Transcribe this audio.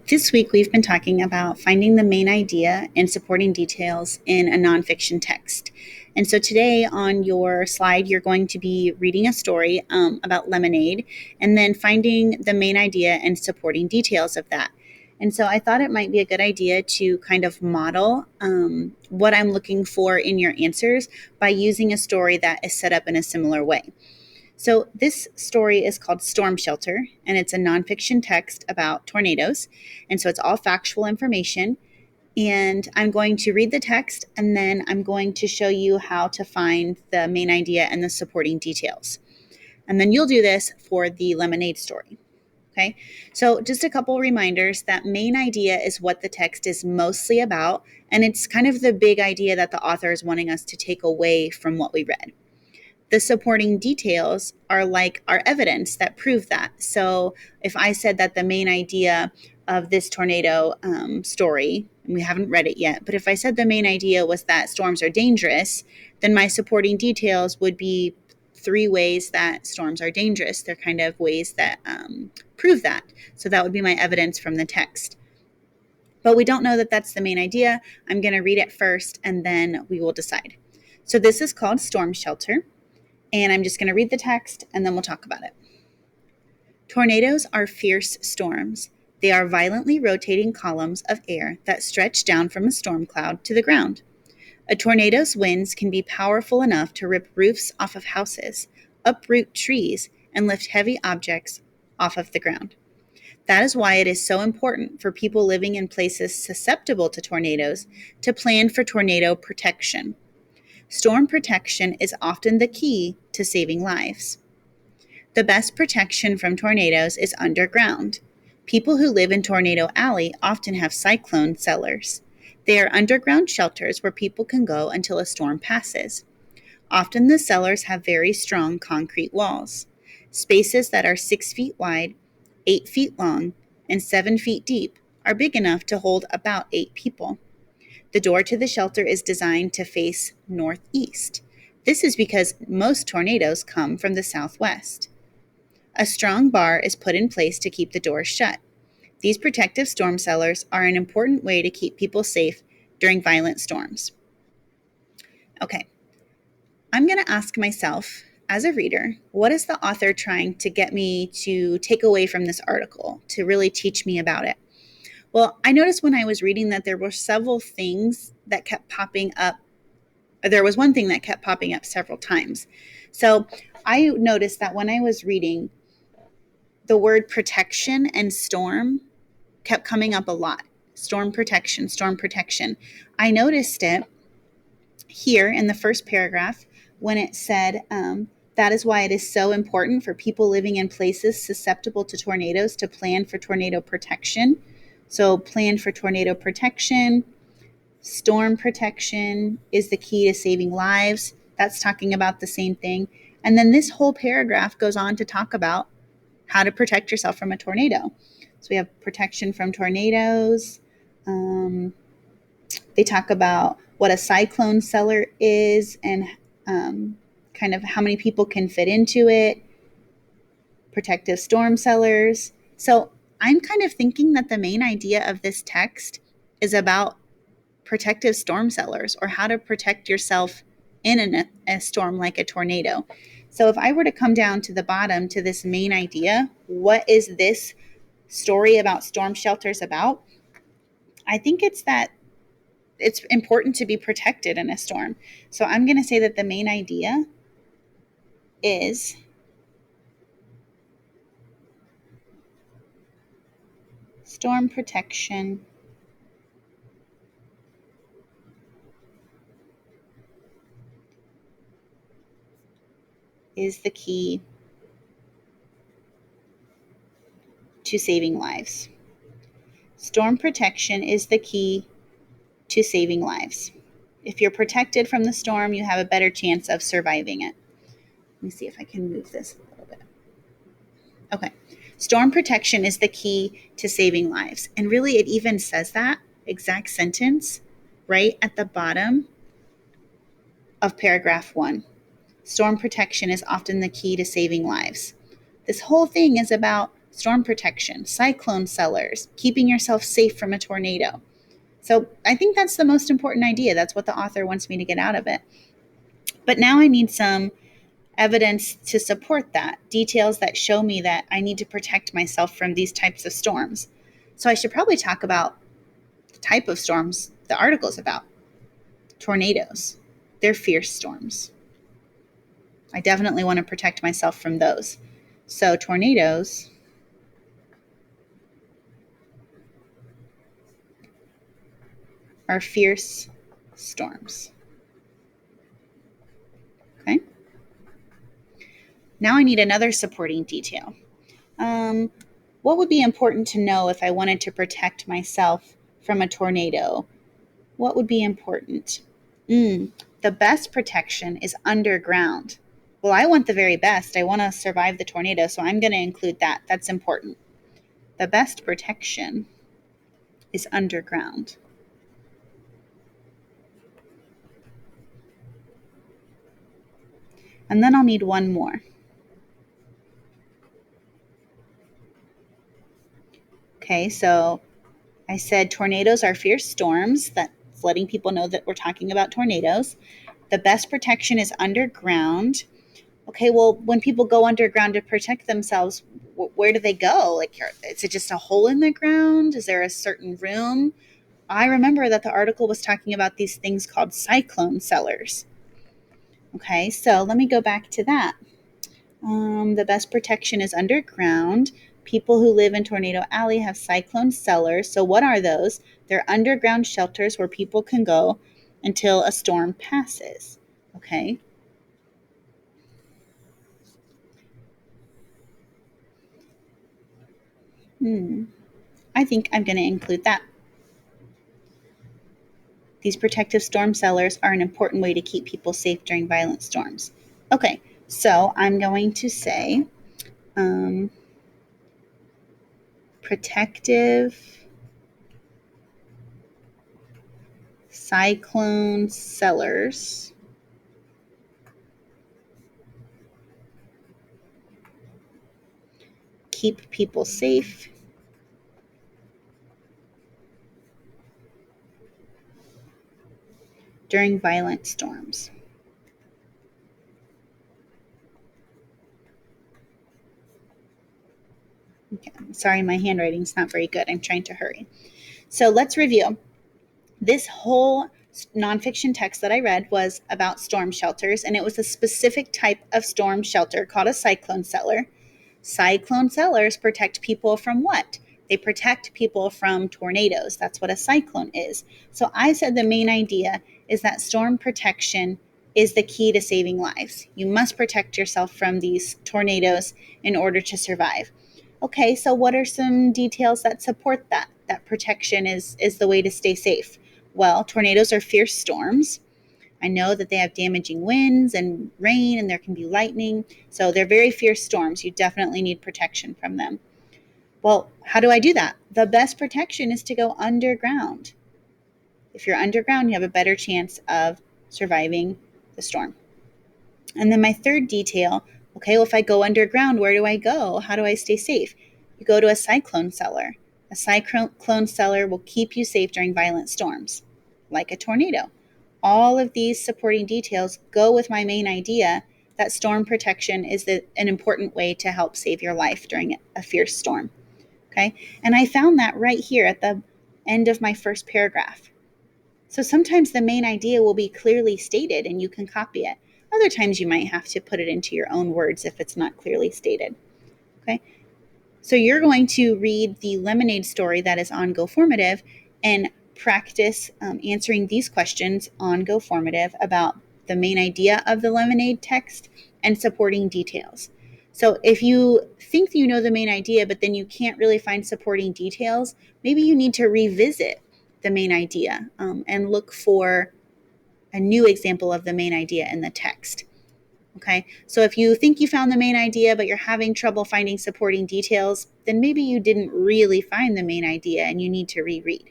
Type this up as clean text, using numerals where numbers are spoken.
This week, we've been talking about finding the main idea and supporting details in a nonfiction text. And so today on your slide, you're going to be reading a story about lemonade and then finding the main idea and supporting details of that. And so I thought it might be a good idea to kind of model what I'm looking for in your answers by using a story that is set up in a similar way. So, this story is called Storm Shelter, and it's a nonfiction text about tornadoes. And so, it's all factual information. And I'm going to read the text, and then I'm going to show you how to find the main idea and the supporting details. And then you'll do this for the lemonade story. Okay, so just a couple reminders that main idea is what the text is mostly about, and it's kind of the big idea that the author is wanting us to take away from what we read. The supporting details are like our evidence that prove that. So if I said that the main idea of this tornado story, and we haven't read it yet, but if I said the main idea was that storms are dangerous, then my supporting details would be 3 ways that storms are dangerous. They're kind of ways that prove that. So that would be my evidence from the text. But we don't know that that's the main idea. I'm going to read it first, and then we will decide. So this is called Storm Shelter. And I'm just going to read the text and then we'll talk about it. Tornadoes are fierce storms. They are violently rotating columns of air that stretch down from a storm cloud to the ground. A tornado's winds can be powerful enough to rip roofs off of houses, uproot trees, and lift heavy objects off of the ground. That is why it is so important for people living in places susceptible to tornadoes to plan for tornado protection. Storm protection is often the key to saving lives. The best protection from tornadoes is underground. People who live in Tornado Alley often have cyclone cellars. They are underground shelters where people can go until a storm passes. Often the cellars have very strong concrete walls. Spaces that are 6 feet wide, 8 feet long, and 7 feet deep are big enough to hold about 8 people. The door to the shelter is designed to face northeast. This is because most tornadoes come from the southwest. A strong bar is put in place to keep the door shut. These protective storm cellars are an important way to keep people safe during violent storms. Okay, I'm going to ask myself, as a reader, what is the author trying to get me to take away from this article, to really teach me about it? Well, I noticed when I was reading that there were several things that kept popping up. There was one thing that kept popping up several times. So I noticed that when I was reading, the word protection and storm kept coming up a lot. Storm protection, storm protection. I noticed it here in the first paragraph when it said, that is why it is so important for people living in places susceptible to tornadoes to plan for tornado protection. So plan for tornado protection. Storm protection is the key to saving lives. That's talking about the same thing. And then this whole paragraph goes on to talk about how to protect yourself from a tornado. So we have protection from tornadoes. They talk about what a cyclone cellar is and kind of how many people can fit into it. Protective storm cellars. So I'm kind of thinking that the main idea of this text is about protective storm cellars or how to protect yourself in a storm like a tornado. So if I were to come down to the bottom to this main idea, what is this story about storm shelters about? I think it's that it's important to be protected in a storm. So I'm going to say that the main idea is storm protection is the key to saving lives. Storm protection is the key to saving lives. If you're protected from the storm, you have a better chance of surviving it. Let me see if I can move this a little bit. Okay. Storm protection is the key to saving lives. And really, it even says that exact sentence right at the bottom of paragraph 1. Storm protection is often the key to saving lives. This whole thing is about storm protection, cyclone cellars, keeping yourself safe from a tornado. So I think that's the most important idea. That's what the author wants me to get out of it. But now I need some evidence to support that, details that show me that I need to protect myself from these types of storms. So I should probably talk about the type of storms the article is about. Tornadoes. They're fierce storms. I definitely want to protect myself from those. So tornadoes are fierce storms. Okay. Now I need another supporting detail. What would be important to know if I wanted to protect myself from a tornado? What would be important? The best protection is underground. Well, I want the very best. I want to survive the tornado, so I'm going to include that. That's important. The best protection is underground. And then I'll need one more. Okay, so I said tornadoes are fierce storms. That's letting people know that we're talking about tornadoes. The best protection is underground. Okay, well, when people go underground to protect themselves, where do they go? Like, is it just a hole in the ground? Is there a certain room? I remember that the article was talking about these things called cyclone cellars. Okay, so let me go back to that. The best protection is underground. People who live in Tornado Alley have cyclone cellars. So what are those? They're underground shelters where people can go until a storm passes. Okay. I think I'm going to include that. These protective storm cellars are an important way to keep people safe during violent storms. Okay, so I'm going to say protective cyclone cellars keep people safe during violent storms. Okay, sorry, my handwriting's not very good. I'm trying to hurry. So let's review. This whole nonfiction text that I read was about storm shelters, and it was a specific type of storm shelter called a cyclone cellar. Cyclone cellars protect people from what? They protect people from tornadoes. That's what a cyclone is. So I said the main idea is that storm protection is the key to saving lives. You must protect yourself from these tornadoes in order to survive. Okay, so what are some details that support that? That protection is the way to stay safe. Well, tornadoes are fierce storms. I know that they have damaging winds and rain, and there can be lightning. So they're very fierce storms. You definitely need protection from them. Well, how do I do that? The best protection is to go underground. If you're underground, you have a better chance of surviving the storm. And then my third detail, okay, well, if I go underground, where do I go? How do I stay safe? You go to a cyclone cellar. A cyclone cellar will keep you safe during violent storms, like a tornado. All of these supporting details go with my main idea that storm protection is an important way to help save your life during a fierce storm. Okay, and I found that right here at the end of my first paragraph. So sometimes the main idea will be clearly stated and you can copy it. Other times you might have to put it into your own words if it's not clearly stated. Okay, so you're going to read the lemonade story that is on GoFormative and practice answering these questions on GoFormative about the main idea of the lemonade text and supporting details. So if you think you know the main idea, but then you can't really find supporting details, maybe you need to revisit the main idea and look for a new example of the main idea in the text. Okay, so if you think you found the main idea, but you're having trouble finding supporting details, then maybe you didn't really find the main idea and you need to reread.